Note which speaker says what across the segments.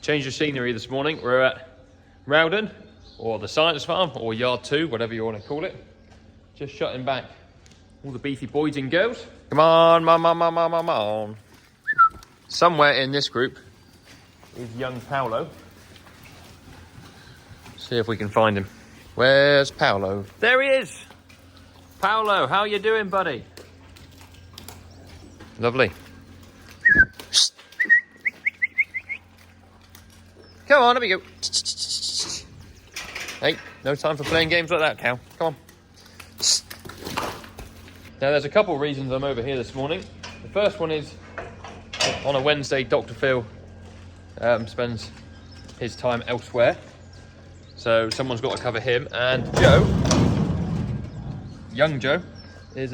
Speaker 1: Change of scenery this morning. We're at Rowden, or the Science Farm, or Yard 2, whatever you want to call it. Just shutting back all the beefy boys and girls. Come on, on. Somewhere in this group is young Paolo. See if we can find him. Where's Paolo? There he is! Paolo, how you doing, buddy? Lovely. Come on, let me go. Hey, no time for playing games like that, cow. Come on. Now, there's a couple of reasons I'm over here this morning. The first one is, on a Wednesday, Dr. Phil spends his time elsewhere. So someone's got to cover him. And Joe, young Joe, is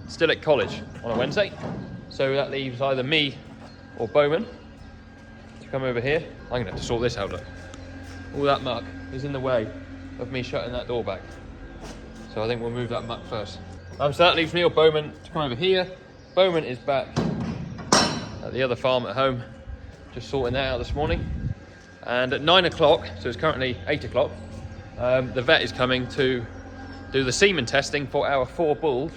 Speaker 1: still at college on a Wednesday. So that leaves either me or Bowman to come over here. I'm going to have to sort this out, look. All that muck is in the way of me shutting that door back. So I think we'll move that muck first. So that leaves me or Bowman to come over here. Bowman is back at the other farm at home, just sorting that out this morning. And at 9 o'clock, so it's currently 8 o'clock, the vet is coming to do the semen testing for our 4 bulls,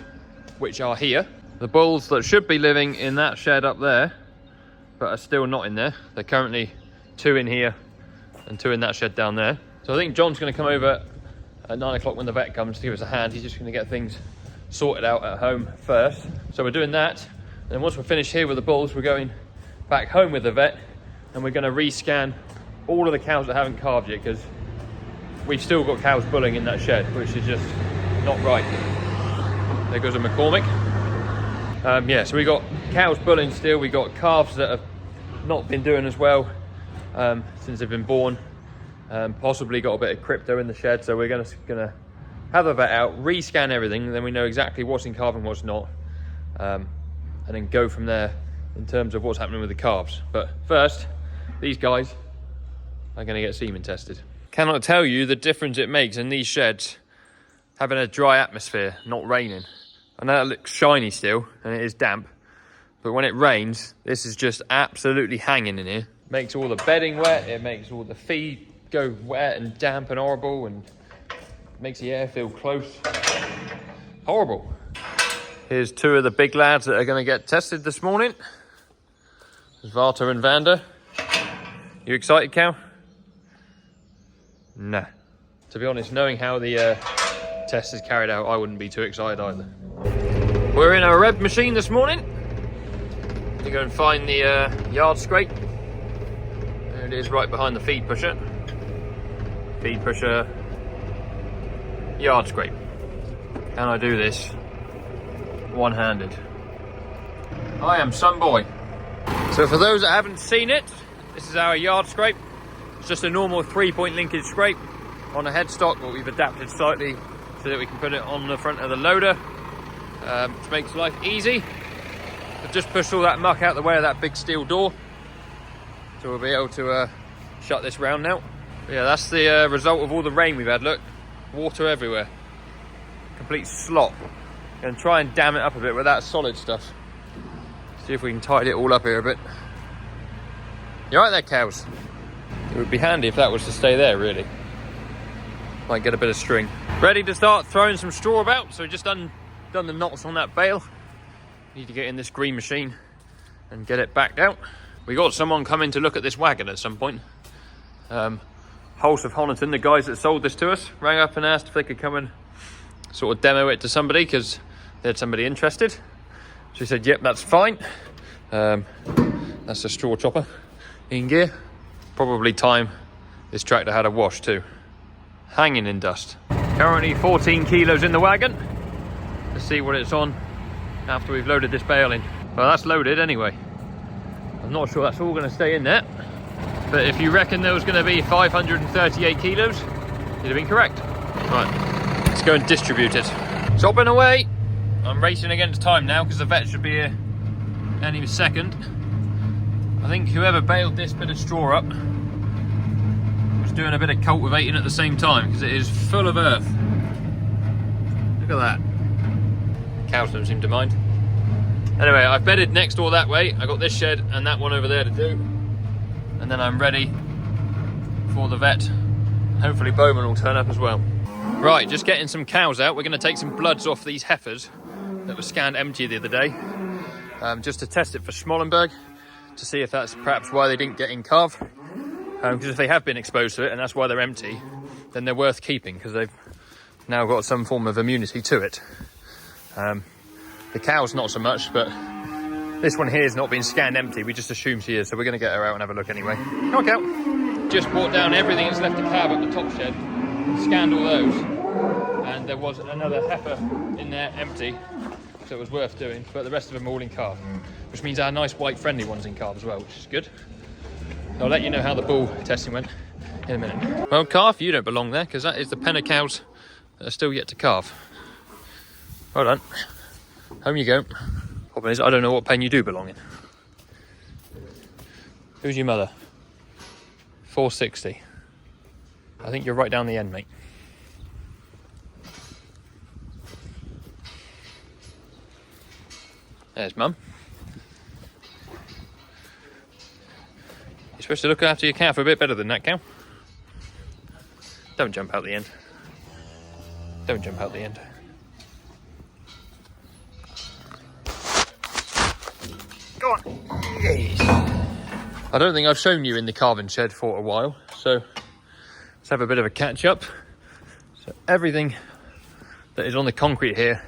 Speaker 1: which are here. The bulls that should be living in that shed up there, but are still not in there. They're currently 2 in here and 2 in that shed down there. So I think John's going to come over at 9 o'clock when the vet comes to give us a hand. He's just going to get things sorted out at home first. So we're doing that. And then once we're finished here with the bulls, we're going back home with the vet and we're going to rescan all of the cows that haven't calved yet, because we've still got cows bulling in that shed, which is just not right. There goes a McCormick. Yeah, so we got cows bulling still. We got calves that have not been doing as well since they've been born. Possibly got a bit of crypto in the shed, so we're gonna have the vet out, rescan everything, and then we know exactly what's in calf and what's not, and then go from there in terms of what's happening with the calves. But first, these guys are going to get semen tested. Cannot tell you the difference it makes in these sheds having a dry atmosphere, not raining. I know it looks shiny still, and it is damp, but when it rains, this is just absolutely hanging in here. Makes all the bedding wet, it makes all the feed go wet and damp and horrible, and makes the air feel close. Horrible. Here's 2 of the big lads that are going to get tested this morning. There's Walter and Vander. You excited, cow? Nah. To be honest, knowing how the test is carried out, I wouldn't be too excited either. We're in a Reb machine this morning. You go and find the yard scrape. There it is, right behind the feed pusher. Feed pusher, yard scrape. Can I do this one-handed? I am some boy. So for those that haven't seen it, this is our yard scrape. It's just a normal 3-point linkage scrape on a headstock, but we've adapted slightly so that we can put it on the front of the loader, which makes life easy. But just push all that muck out the way of that big steel door, so we'll be able to shut this round now. But yeah, that's the result of all the rain we've had. Look, water everywhere, complete slop. Gonna try and dam it up a bit with that solid stuff. See if we can tidy it all up here a bit. You alright there, cows? It would be handy if that was to stay there, really. Might get a bit of string. Ready to start throwing some straw about, so we've just done the knots on that bale. Need to get in this green machine and get it backed out. We got someone coming to look at this wagon at some point. Hulse of Honiton, the guys that sold this to us, rang up and asked if they could come and sort of demo it to somebody because they had somebody interested. She said, yep, that's fine. That's a straw chopper in gear. Probably time this tractor had a wash too. Hanging in dust. Currently 14 kilos in the wagon. Let's see what it's on after we've loaded this bale in. Well, that's loaded anyway. I'm not sure that's all going to stay in there, but if you reckon there was going to be 538 kilos, you'd have been correct. Right, let's go and distribute it. Chopping away. I'm racing against time now because the vet should be here any second. I think whoever baled this bit of straw up was doing a bit of cultivating at the same time because it is full of earth. Look at that. Cows don't seem to mind. Anyway, I've bedded next door that way. I got this shed and that one over there to do. and then I'm ready for the vet. Hopefully Bowman will turn up as well. Right, just getting some cows out. We're going to take some bloods off these heifers that were scanned empty the other day, just to test it for Schmallenberg, to see if that's perhaps why they didn't get in calf. Because if they have been exposed to it and that's why they're empty, then they're worth keeping because they've now got some form of immunity to it. The cow's not so much, but this one here has not been scanned empty. We just assume she is, so we're going to get her out and have a look anyway. Knock out. Just brought down everything that's left the cab at the top shed, scanned all those, and there was another heifer in there empty, so it was worth doing, but the rest of them are all in calf, which means our nice white friendly one's in calf as well, which is good. I'll let you know how the bull testing went in a minute. Well, calf, you don't belong there, because that is the pen of cows that are still yet to calve. Well done. Home you go. Problem is, I don't know what pen you do belong in. Who's your mother? 460. I think you're right down the end, mate. There's Mum. You're supposed to look after your calf a bit better than that, cow. Don't jump out the end. Don't jump out the end. Go on. Yes. I don't think I've shown you in the calving shed for a while, so let's have a bit of a catch up. So everything that is on the concrete here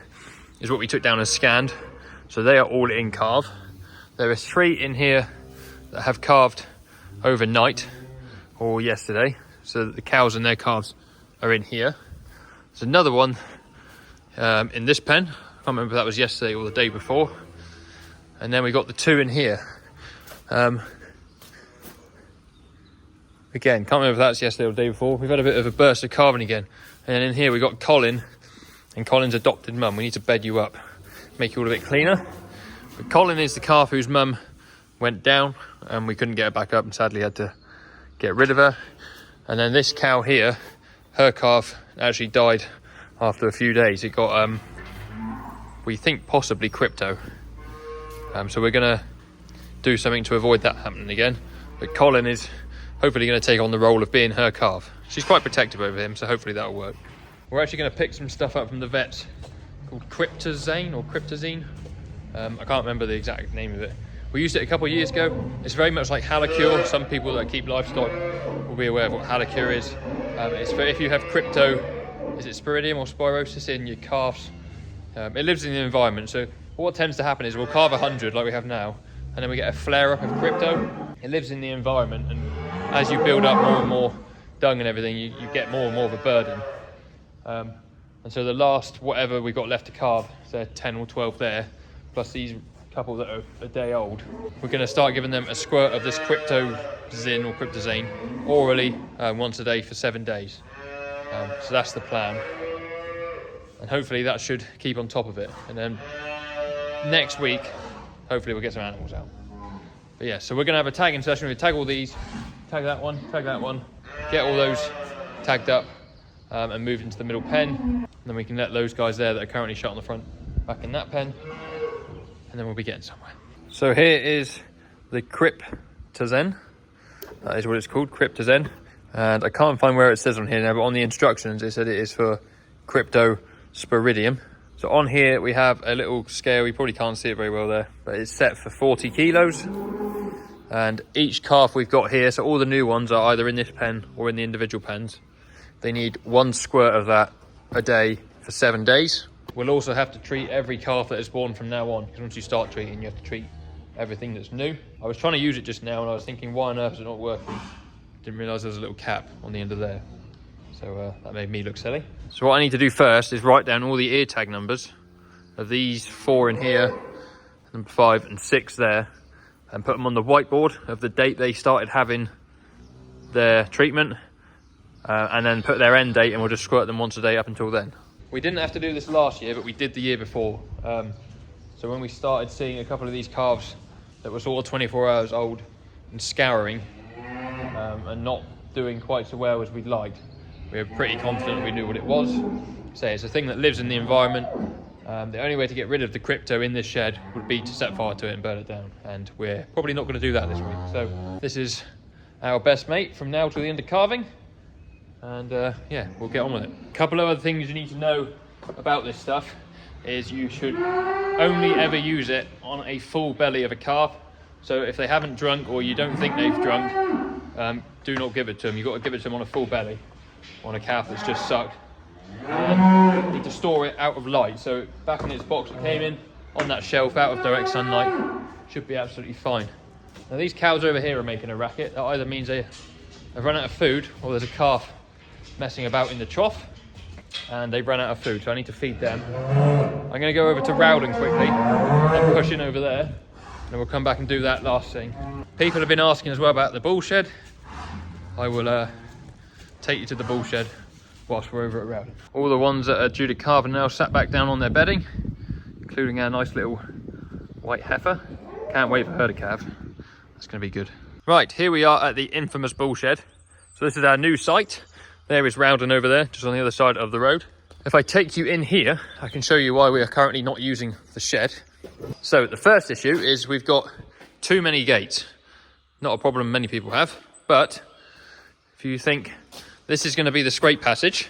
Speaker 1: is what we took down as scanned. So they are all in calve. There are 3 in here that have calved overnight or yesterday, so that the cows and their calves are in here. There's another one in this pen. I can't remember if that was yesterday or the day before. And then we got the 2 in here. Again, can't remember if that's yesterday or the day before. We've had a bit of a burst of calving again. And then in here we got Colin and Colin's adopted mum. We need to bed you up, make you all a bit cleaner. But Colin is the calf whose mum went down and we couldn't get her back up and sadly had to get rid of her. And then this cow here, her calf actually died after a few days. It got, we think possibly crypto. So we're gonna do something to avoid that happening again. But Colin is hopefully going to take on the role of being her calf. She's quite protective over him, so hopefully that'll work. We're actually going to pick some stuff up from the vets called cryptozane or cryptozine. I can't remember the exact name of it. We used it a couple of years ago. It's very much like Halocure. Some people that keep livestock will be aware of what Halocure is. It's for if you have crypto, is it sporidium or spirosis in your calves? It lives in the environment, so what tends to happen is we'll calve 100 like we have now, and then we get a flare-up of crypto. It lives in the environment, and as you build up more and more dung and everything, you get more and more of a burden. And so the last, whatever we've got left to calve, so 10 or 12 there, plus these couple that are a day old, we're going to start giving them a squirt of this cryptozine or cryptozane orally once a day for 7 days. So that's the plan. And hopefully that should keep on top of it. And then next week, hopefully we'll get some animals out. But yeah, so we're going to have a tagging session. We tag all these, tag that one, get all those tagged up and moved into the middle pen. And then we can let those guys there that are currently shut on the front back in that pen. And then we'll be getting somewhere. So here is the cryptozane. That is what it's called, cryptozane. And I can't find where it says on here now, but on the instructions it said it is for cryptosporidium. So on here we have a little scale, you probably can't see it very well there, but it's set for 40 kilos. And each calf we've got here, so all the new ones are either in this pen or in the individual pens. They need 1 squirt of that a day for 7 days. We'll also have to treat every calf that is born from now on, because once you start treating, you have to treat everything that's new. I was trying to use it just now and I was thinking, why on earth is it not working? Didn't realise there was a little cap on the end of there. So that made me look silly. So what I need to do first is write down all the ear tag numbers of these 4 in here, number 5 and 6 there, and put them on the whiteboard of the date they started having their treatment, and then put their end date, and we'll just squirt them once a day up until then. We didn't have to do this last year, but we did the year before. So when we started seeing a couple of these calves that were sort of 24 hours old and scouring and not doing quite so well as we'd liked, we were pretty confident we knew what it was. So it's a thing that lives in the environment. The only way to get rid of the crypto in this shed would be to set fire to it and burn it down. And we're probably not going to do that this week. So this is our best mate from now to the end of calving. And yeah, we'll get on with it. A couple of other things you need to know about this stuff is you should only ever use it on a full belly of a calf. So if they haven't drunk or you don't think they've drunk, do not give it to them. You've got to give it to them on a full belly, on a calf that's just sucked. And you need to store it out of light. So back in its box it came in, on that shelf, out of direct sunlight, should be absolutely fine. Now these cows over here are making a racket. That either means they've run out of food, or there's a calf messing about in the trough and they've run out of food, so I need to feed them. I'm going to go over to Rowden quickly and push in over there, and then we'll come back and do that last thing. People have been asking as well about the bull shed. I will take you to the bull shed whilst we're over at Rowden. All the ones that are due to calve are now sat back down on their bedding, including our nice little white heifer. Can't wait for her to calve. That's going to be good. Right, here we are at the infamous bull shed. So this is our new site. There is Rowden over there, just on the other side of the road. If I take you in here, I can show you why we are currently not using the shed. So the first issue is we've got too many gates. Not a problem many people have, but if you think this is going to be the scrape passage,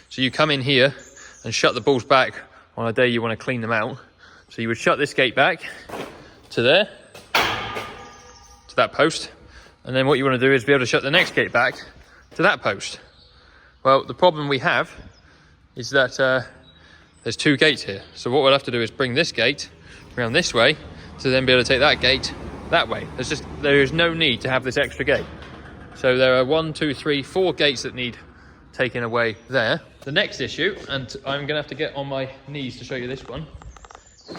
Speaker 1: so you come in here and shut the bulls back on a day you want to clean them out. So you would shut this gate back to there, to that post, and then what you want to do is be able to shut the next gate back to that post. Well, the problem we have is that there's two gates here. So what we'll have to do is bring this gate around this way to then be able to take that gate that way. There is no need to have this extra gate. So there are 1, 2, 3, 4 gates that need taken away there. The next issue, and I'm gonna have to get on my knees to show you this one,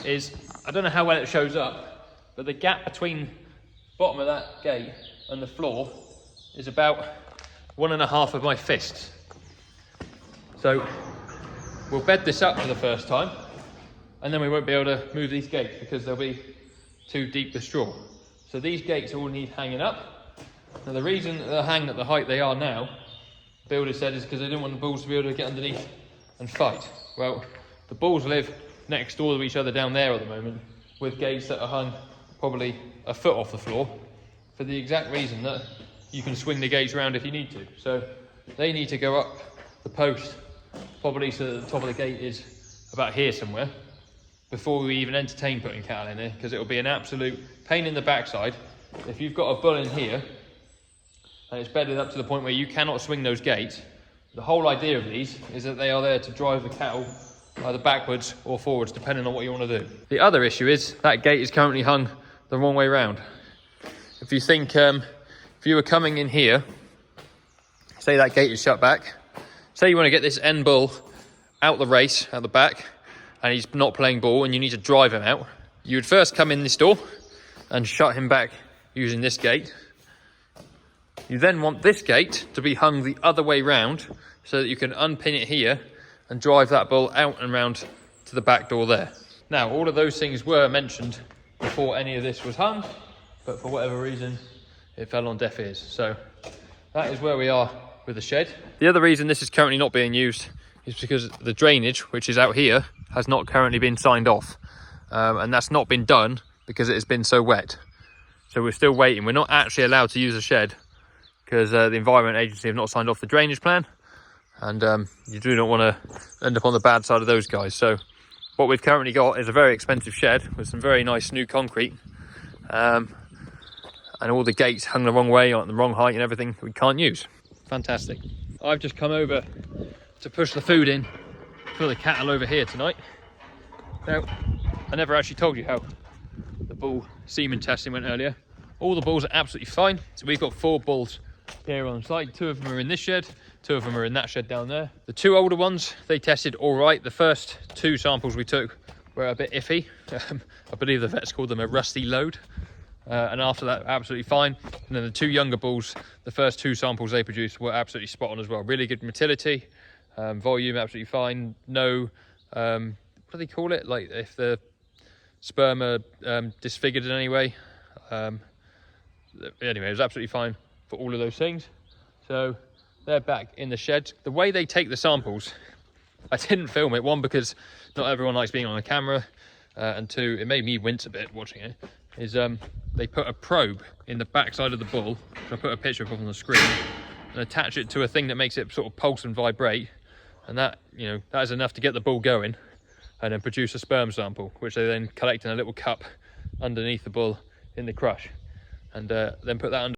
Speaker 1: is, I don't know how well it shows up, but the gap between the bottom of that gate and the floor is about 1.5 of my fists. So we'll bed this up for the first time, and then we won't be able to move these gates because they'll be too deep with straw. So these gates all need hanging up. Now the reason that they're hanging at the height they are now, the builder said, is because they didn't want the bulls to be able to get underneath and fight. Well, the bulls live next door to each other down there at the moment, with gates that are hung probably a foot off the floor, for the exact reason that you can swing the gates around if you need to. So they need to go up the post, probably so that the top of the gate is about here somewhere, before we even entertain putting cattle in there, because it'll be an absolute pain in the backside if you've got a bull in here and it's bedded up to the point where you cannot swing those gates. The whole idea of these is that they are there to drive the cattle either backwards or forwards, depending on what you want to do. The other issue is that gate is currently hung the wrong way round. If you think, if you were coming in here, say that gate is shut back, say you want to get this end bull out the race, out the back, and he's not playing ball and you need to drive him out, you would first come in this door and shut him back using this gate. You then want this gate to be hung the other way round so that you can unpin it here and drive that bull out and round to the back door there. Now, all of those things were mentioned before any of this was hung, but for whatever reason, it fell on deaf ears. So that is where we are with the shed. The other reason this is currently not being used is because the drainage, which is out here, has not currently been signed off. And that's not been done because it has been so wet. So we're still waiting. We're not actually allowed to use the shed because the Environment Agency have not signed off the drainage plan. And you do not want to end up on the bad side of those guys. So what we've currently got is a very expensive shed with some very nice new concrete. And all the gates hung the wrong way, on the wrong height and everything we can't use. Fantastic. I've just come over to push the food in for the cattle over here tonight. Now, I never actually told you how the bull semen testing went earlier. All the bulls are absolutely fine. So we've got 4 bulls here on site. 2 of them are in this shed, 2 of them are in that shed down there. The 2 older ones, they tested all right. The first 2 samples we took were a bit iffy. I believe the vets called them a rusty load. And after that, absolutely fine. And then the 2 younger bulls, the first 2 samples they produced were absolutely spot on as well. Really good motility, volume absolutely fine. No, what do they call it? Like if the sperm are disfigured in any way. Anyway, it was absolutely fine for all of those things. So they're back in the shed. The way they take the samples, I didn't film it. 1, because not everyone likes being on a camera. And 2, it made me wince a bit watching it. is they put a probe in the backside of the bull, which I'll put a picture of on the screen, and attach it to a thing that makes it sort of pulse and vibrate, and that, you know, that is enough to get the bull going, and then produce a sperm sample, which they then collect in a little cup underneath the bull in the crush, and then put that under